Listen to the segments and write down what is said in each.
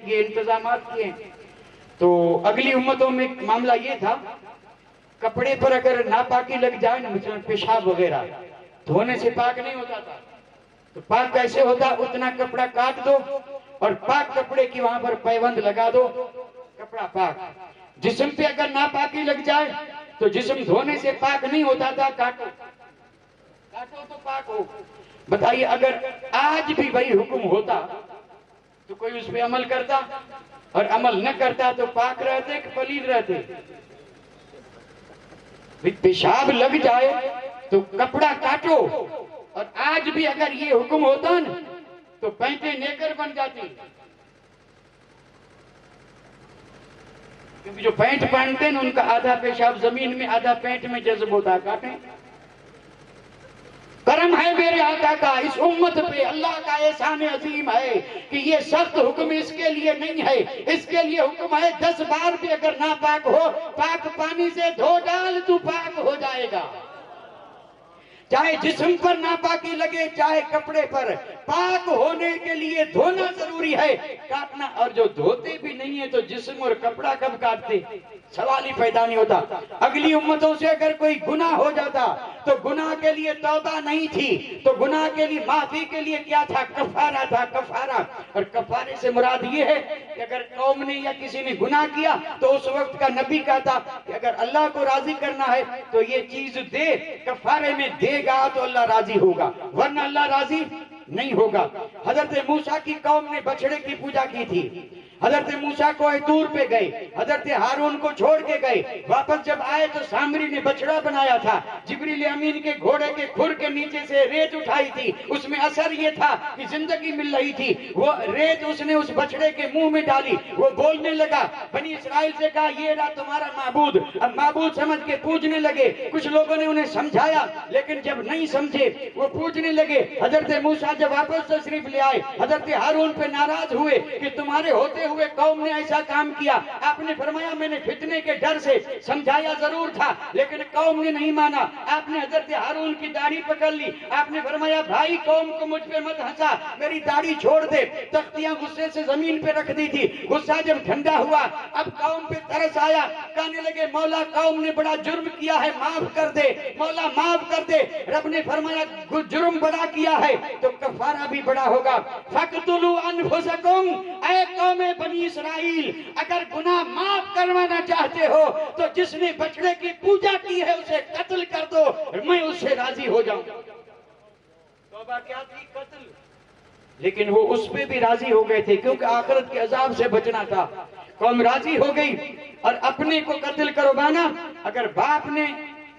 یہ انتظامات کیے ہیں۔ تو اگلی امتوں میں معاملہ یہ تھا، کپڑے پر اگر ناپاکی لگ جائے نا، مثلا پیشاب وغیرہ، دھونے سے پاک نہیں ہوتا تھا، تو پاک کیسے ہوتا؟ اتنا کپڑا کاٹ دو اور پاک کپڑے کی وہاں پر پیوند لگا دو، کپڑا پاک۔ جسم پہ اگر ناپاکی لگ جائے تو جسم دھونے سے پاک نہیں ہوتا تھا، کاٹو کاٹو تو پاک ہو۔ بتائیے اگر آج بھی وہی حکم ہوتا تو کوئی اس پہ عمل کرتا؟ اور عمل نہ کرتا تو پاک رہتے کہ پلید رہتے؟ پیشاب لگ جائے تو کپڑا کاٹو، اور آج بھی اگر یہ حکم ہوتا نا تو پینٹیں نیکر بن جاتی، کیونکہ جو پینٹ پہنتے ہیں ان کا آدھا پیشاب زمین میں آدھا پینٹ میں جذب ہوتا ہے، کاٹیں۔ کرم ہے میرے آقا کا اس امت پہ، اللہ کا احسان عظیم ہے کہ یہ سخت حکم اس کے لیے نہیں ہے، اس کے لیے حکم ہے 10 بار بھی اگر ناپاک ہو پاک پانی سے دھو ڈال تو پاک ہو جائے گا۔ چاہے جسم پر ناپاکی لگے چاہے کپڑے پر، پاک ہونے کے لیے دھونا ضروری ہے، کاٹنا۔ اور جو دھوتے بھی نہیں ہیں تو جسم اور کپڑا کب کاٹتے؟ سوال ہی پیدا نہیں ہوتا۔ اگلی امتوں سے اگر کوئی گناہ ہو جاتا تو گناہ کے لیے توبہ نہیں تھی، تو گناہ کے لیے معافی کے لیے کیا تھا؟ کفارہ تھا، کفارہ۔ اور کفارے سے مراد یہ ہے کہ اگر قوم نے یا کسی نے گناہ کیا تو اس وقت کا نبی کہتا کہ اگر اللہ کو راضی کرنا ہے تو یہ چیز دے، کفارے میں دے گا تو اللہ راضی ہوگا، ورنہ اللہ راضی نہیں ہوگا۔ حضرت موسیٰ کی قوم نے بچڑے کی پوجا کی تھی، حضرت موسیٰ کو طور پہ گئے، حضرت ہارون کو چھوڑ کے گئے، واپس جب آئے تو سامری نے بچڑا بنایا تھا، جبریل امین کے گھوڑے کے کھر کے نیچے سے ریت اٹھائی تھی، اس میں اثر یہ تھا کہ زندگی مل رہی تھی، وہ ریت اس نے اس بچڑے کے منہ میں ڈالی، وہ بولنے لگا، بنی اسرائیل سے کہا یہ رہا تمہارا معبود، اب معبود سمجھ کے پوجنے لگے، کچھ لوگوں نے انہیں سمجھایا لیکن جب نہیں سمجھے وہ پوجنے لگے۔ حضرت موسیٰ جب واپس تشریف لے آئے، حضرت ہارون پہ ناراض ہوئے کہ تمہارے ہوتے ہوئے قوم نے ایسا کام کیا، آپ نے فرمایا میں نے فتنے کے ڈر سے سمجھایا ضرور تھا لیکن قوم نے نہیں مانا۔ آپ نے حضرت ہارون کی داڑھی پکڑ لی، آپ نے فرمایا بھائی قوم کو مجھ پہ مت ہنسا، میری داڑھی چھوڑ دے۔ تختیاں غصے سے زمین پہ رکھ دی تھی، غصہ جب ٹھنڈا ہوا اب قوم پہ ترس آیا، کہنے لگے مولا قوم نے بڑا جرم کیا ہے معاف کر دے، مولا معاف کر دے۔ رب نے فرمایا جرم بڑا کیا ہے تو کفارہ بھی بڑا ہوگا۔ فَقْتُلُوا أَنفُسَكُمْ، اے قوم بنی اسرائیل اگر گناہ معاف کروانا چاہتے ہو تو جس نے بچڑے کی پوجا کی ہے اسے قتل کر دو، میں اس سے راضی ہو جاؤں۔ توبہ کیا تھی؟ قتل۔ لیکن وہ اس پہ بھی راضی ہو گئے تھے کیونکہ آخرت کے عذاب سے بچنا تھا۔ قوم راضی ہو گئی اور اپنے کو قتل کروانا، اگر باپ نے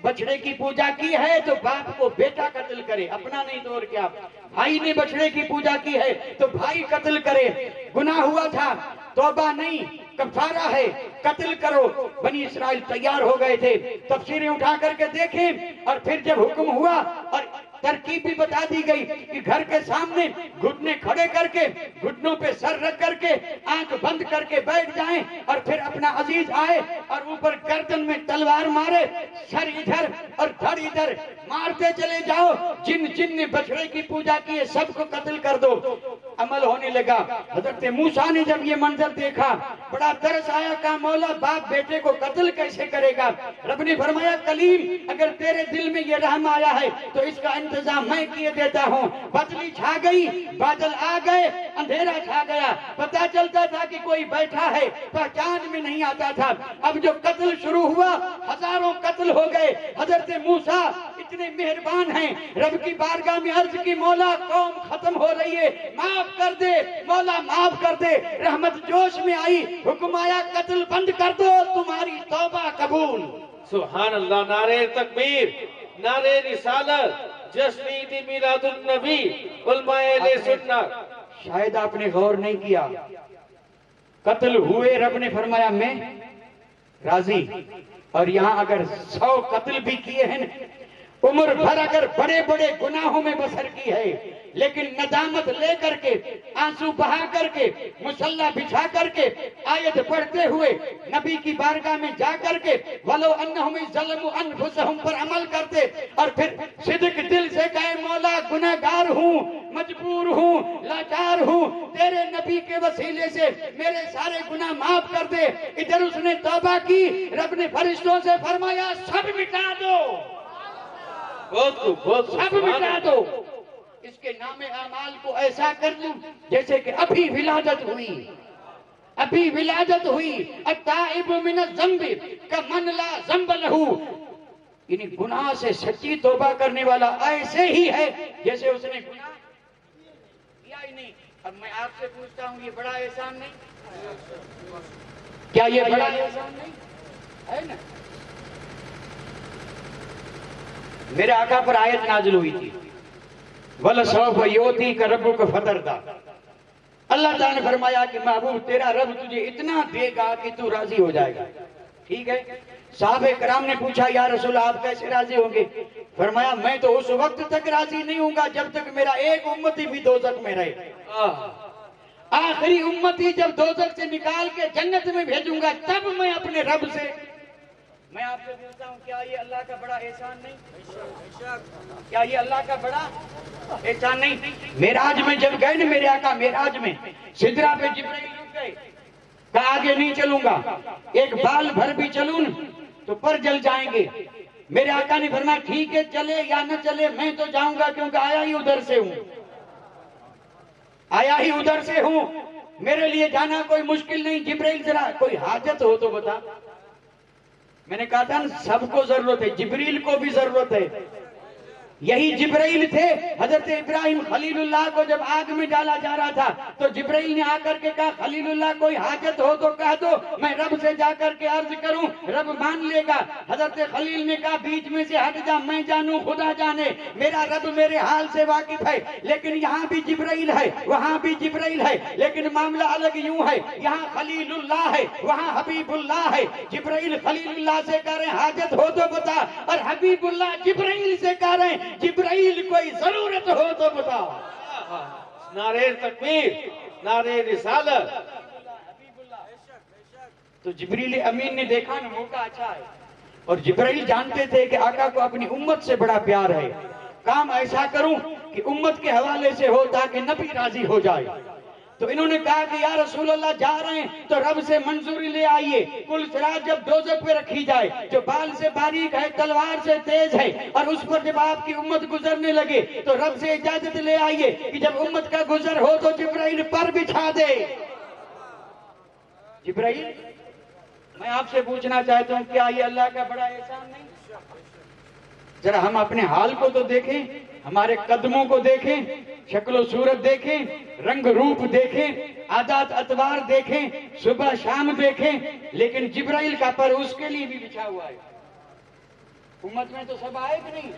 بچڑے کی پوجا کی ہے تو باپ کو بیٹا قتل کرے، اپنا نہیں تو اور کیا۔ بھائی نے بچڑے کی پوجا کی ہے تو بھائی قتل کرے۔ گناہ ہوا تھا، توبہ نہیں، کفارہ ہے، قتل کرو۔ بنی اسرائیل تیار ہو گئے تھے، تفسیریں اٹھا کر کے دیکھیں، اور پھر جب حکم ہوا اور ترکیب بھی بتا دی گئی کہ گھر کے سامنے گھٹنے کھڑے کر کے، گھٹنوں پہ سر رکھ کر کے، آنکھ بند کر کے بیٹھ جائیں، اور پھر اپنا عزیز آئے اور اوپر گردن میں تلوار مارے، سر ادھر اور دھڑ ادھر مارتے چلے جاؤ، جن جن نے بچڑے کی پوجا کی ہے سب کو قتل کر دو۔ عمل ہونے لگا۔ حضرت موسیٰ نے جب یہ منظر دیکھا بڑا ترس آیا، کہا مولا باپ بیٹے کو قتل کیسے کرے گا؟ رب نے فرمایا کلیم اگر تیرے دل میں یہ رحم آیا ہے تو اس کا انتظام میں کیے دیتا ہوں۔ بجلی چھا گئی، بادل آ گئے، اندھیرا چھا گیا، پتہ چلتا تھا کہ کوئی بیٹھا ہے، پہچان میں نہیں آتا تھا۔ اب جو قتل شروع ہوا ہزاروں قتل ہو گئے۔ حضرت موسیٰ اتنے مہربان ہیں، رب کی بارگاہ میں عرض کی مولا قوم ختم ہو رہی ہے، معاف کر دے مولا معاف کر دے۔ رحمت جوش میں آئی، حکم آیا قتل بند کر دو، تمہاری توبہ قبول۔ سبحان اللہ، نعرہ تکبیر، نعرہ رسالت، جشن عید میلاد النبی، علماء اہل سنت۔ شاید آپ نے غور نہیں کیا، قتل ہوئے، رب نے فرمایا میں راضی۔ اور یہاں اگر 100 قتل بھی کیے ہیں، عمر بھر اگر بڑے بڑے گناہوں میں بسر کی ہے، لیکن ندامت لے کر کے، آنسو بہا کر کے، مصلی بچھا کر کے، آیت پڑھتے ہوئے نبی کی بارگاہ میں جا کر کے وَلَوْ أَنَّهُمْ ظَلَمُوا أَنفُسَهُمْ پر عمل کرتے، اور پھر صدق دل سے کہے مولا گناہگار ہوں، مجبور ہوں، لاچار ہوں، تیرے نبی کے وسیلے سے میرے سارے گناہ معاف کر دے۔ ادھر اس نے توبہ کی، رب نے فرشتوں سے فرمایا سب مٹا دو، سب مٹا دو، اس کے نام اعمال کو ایسا کر دوں جیسے کہ ابھی ولادت ہوئی، ابھی ولادت ہوئی۔ التائب من الذنب کمن لا ذنب لہ، یعنی گناہ سے سچی توبہ کرنے والا ایسے ہی ہے جیسے اس نے گناہ کیا ہی نہیں۔ اب میں آپ سے پوچھتا ہوں، یہ بڑا احسان نہیں؟ کیا یہ بڑا احسان نہیں ہے نا؟ میرے آقا پر آیت نازل ہوئی تھی وَلَسَوْفَ يُؤْتِيكَ رَبُّكَ فَتَرْضَىٰ، اللہ تعالیٰ نے فرمایا کہ محبوب تیرا رب تجھے اتنا دے گا کہ تو راضی ہو جائے گا۔ ٹھیک ہے، صحابہ کرام نے پوچھا یا رسول آپ کیسے راضی ہوں گے؟ فرمایا میں تو اس وقت تک راضی نہیں ہوں گا جب تک میرا ایک امتی بھی دوزخ میں رہے، آخری امتی جب دوزخ سے نکال کے جنت میں بھیجوں گا تب میں اپنے رب سے۔ میں آپ سے پوچھتا ہوں، کیا یہ اللہ کا بڑا احسان نہیں؟ کیا یہ اللہ کا بڑا احسان نہیں؟ معراج میں جب گئے نا میرے آقا، معراج میں سدرہ پہ جبرائیل رک گئے، کہا آگے نہیں چلوں گا، ایک بال بھر بھی چلوں تو پر جل جائیں گے۔ میرے آقا نے فرمایا ٹھیک ہے، چلے یا نہ چلے میں تو جاؤں گا کیونکہ آیا ہی ادھر سے ہوں، آیا ہی ادھر سے ہوں، میرے لیے جانا کوئی مشکل نہیں۔ جبرائیل ذرا کوئی حاجت ہو تو بتا۔ میں نے کہا تھا سب کو ضرورت ہے، جبریل کو بھی ضرورت ہے۔ یہی جبرائیل تھے، حضرت ابراہیم خلیل اللہ کو جب آگ میں ڈالا جا رہا تھا تو جبرائیل نے آ کر کے کہا خلیل اللہ کوئی حاجت ہو تو کہہ دو، میں رب سے جا کر کے عرض کروں، رب مان لے گا۔ حضرت خلیل نے کہا بیچ میں سے ہٹ جا، میں جانوں خدا جانے، میرا رب میرے حال سے واقف ہے۔ لیکن یہاں بھی جبرائیل ہے، وہاں بھی جبرائیل ہے، لیکن معاملہ الگ یوں ہے، یہاں خلیل اللہ ہے، وہاں حبیب اللہ ہے۔ جبرائیل خلیل اللہ سے کہہ رہے ہیں حاجت ہو تو بتا، اور حبیب اللہ جبرائیل سے کہہ رہے ہیں جبرائیل کوئی ضرورت ہو تو بتاؤ۔ نعرہ تکبیر، نعرہ رسالت۔ تو جبریل امین نے دیکھا نا موقع اچھا ہے، اور جبرائیل جانتے تھے کہ آقا کو اپنی امت سے بڑا پیار ہے، کام ایسا کروں کہ امت کے حوالے سے ہو تاکہ نبی راضی ہو جائے۔ تو انہوں نے کہا کہ یا رسول اللہ جا رہے ہیں تو رب سے منظوری لے آئیے، کل صراط جب دوزخ پہ رکھی جائے، جو بال سے باریک ہے تلوار سے تیز ہے، اور اس پر جب آپ کی امت گزرنے لگے تو رب سے اجازت لے آئیے کہ جب امت کا گزر ہو تو جبرائیل پر بچھا دے۔ جبرائیل میں آپ سے پوچھنا چاہتا ہوں، کیا یہ اللہ کا بڑا احسان نہیں؟ ذرا ہم اپنے حال کو تو دیکھیں، ہمارے قدموں کو دیکھیں، شکل و صورت دیکھیں، رنگ روپ دیکھیں، عادات اتوار دیکھیں، صبح شام دیکھیں، لیکن جبرائیل کا پر اس کے لیے بھی بچھا ہوا ہے۔ امت میں تو سب آئے کہ نہیں؟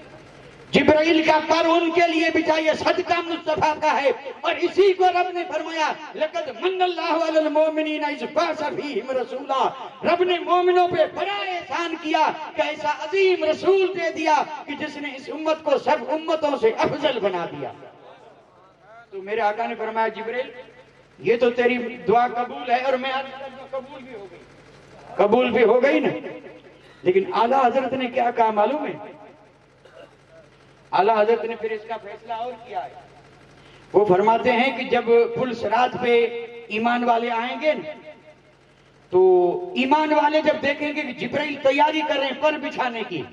جبرائیل کا پر ان کے لیے بچھا، یہ صدقہ مصطفیٰ کا ہے، اور اسی کو رب نے فرمایا لَقَدْ مَنَّ اللَّهُ عَلَى الْمُؤْمِنِينَ إِذْ بَعَثَ فِيهِمْ رَسُولًا، رب نے مومنوں پہ بڑا احسان کیا کہ ایسا عظیم رسول دے دیا کہ جس نے اس امت کو سب امتوں سے افضل بنا دیا۔ تو میرے آقا نے فرمایا جبرائیل یہ تو تیری دعا قبول ہے، اور میں قبول بھی ہو گئی، قبول بھی ہو گئی نا۔ لیکن اعلیٰ حضرت نے کیا کہا معلوم ہے؟ اعلیٰ حضرت نے پھر اس کا فیصلہ اور کیا ہے، وہ فرماتے ہیں کہ جب پل صراط پہ ایمان والے آئیں گے تو ایمان والے جب دیکھیں گے کہ جبرائیل تیاری کر رہے ہیں پر بچھانے کی،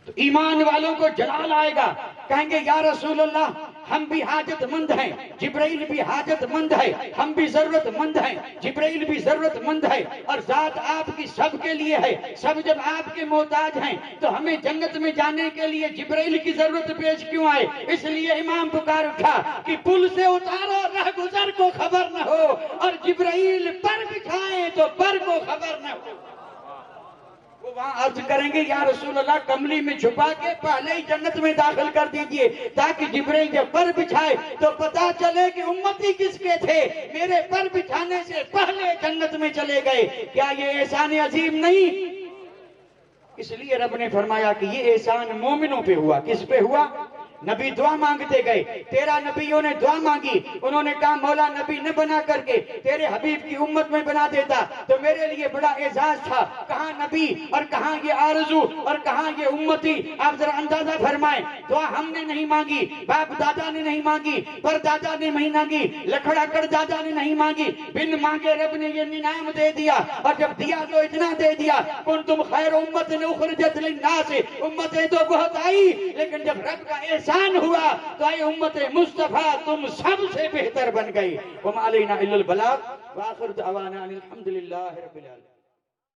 تو ایمان والوں کو جلال آئے گا، کہیں گے یا رسول اللہ ہم بھی حاجت مند ہیں، جبرائیل بھی حاجت مند ہے، ہم بھی ضرورت مند ہیں، جبرائیل بھی ضرورت مند ہے، اور ذات آپ کی سب کے لیے ہے، سب جب آپ کے محتاج ہیں تو ہمیں جنت میں جانے کے لیے جبرائیل کی ضرورت پیش کیوں آئے؟ اس لیے امام پکار اٹھا کہ پل سے اتارو رہ گزر کو خبر نہ ہو، اور جبرائیل پر بچھائیں تو پر کو خبر نہ ہو۔ وہ وہاں عرض کریں گے یا رسول اللہ کملی میں چھپا کے پہلے ہی جنت میں داخل کر دیجئے، تاکہ جبرائیل جب پر بچھائے تو پتا چلے کہ امتی کس کے تھے، میرے پر بچھانے سے پہلے جنت میں چلے گئے۔ کیا یہ احسان عظیم نہیں؟ اس لیے رب نے فرمایا کہ یہ احسان مومنوں پہ ہوا۔ کس پہ ہوا؟ نبی دعا مانگتے گئے، 13 نبیوں نے دعا مانگی، انہوں نے کہا مولا نبی نہ بنا کر کے تیرے حبیب کی امت میں بنا دیتا تو میرے لیے بڑا اعزاز تھا، کہاں نبی اور کہاں یہ آرزو اور کہاں یہ امتی۔ آپ ذرا اندازہ فرمائیں، دعا ہم نے نہیں مانگی، باپ دادا نے نہیں مانگی، پر دادا نے نہیں مانگی، لکھڑا کر دادا نے نہیں مانگی، بن مانگے رب نے یہ انعام دے دیا، اور جب دیا تو اتنا دے دیا، کنتم خیر امت اخرجت للناس، امتیں تو بہت آئی لیکن جب رب کا احسان ہوا تو اے امت مصطفیٰ تم سب سے بہتر بن گئی۔ وما علینا الا البلاغ، وآخر دعوانا ان الحمدللہ رب العالمین۔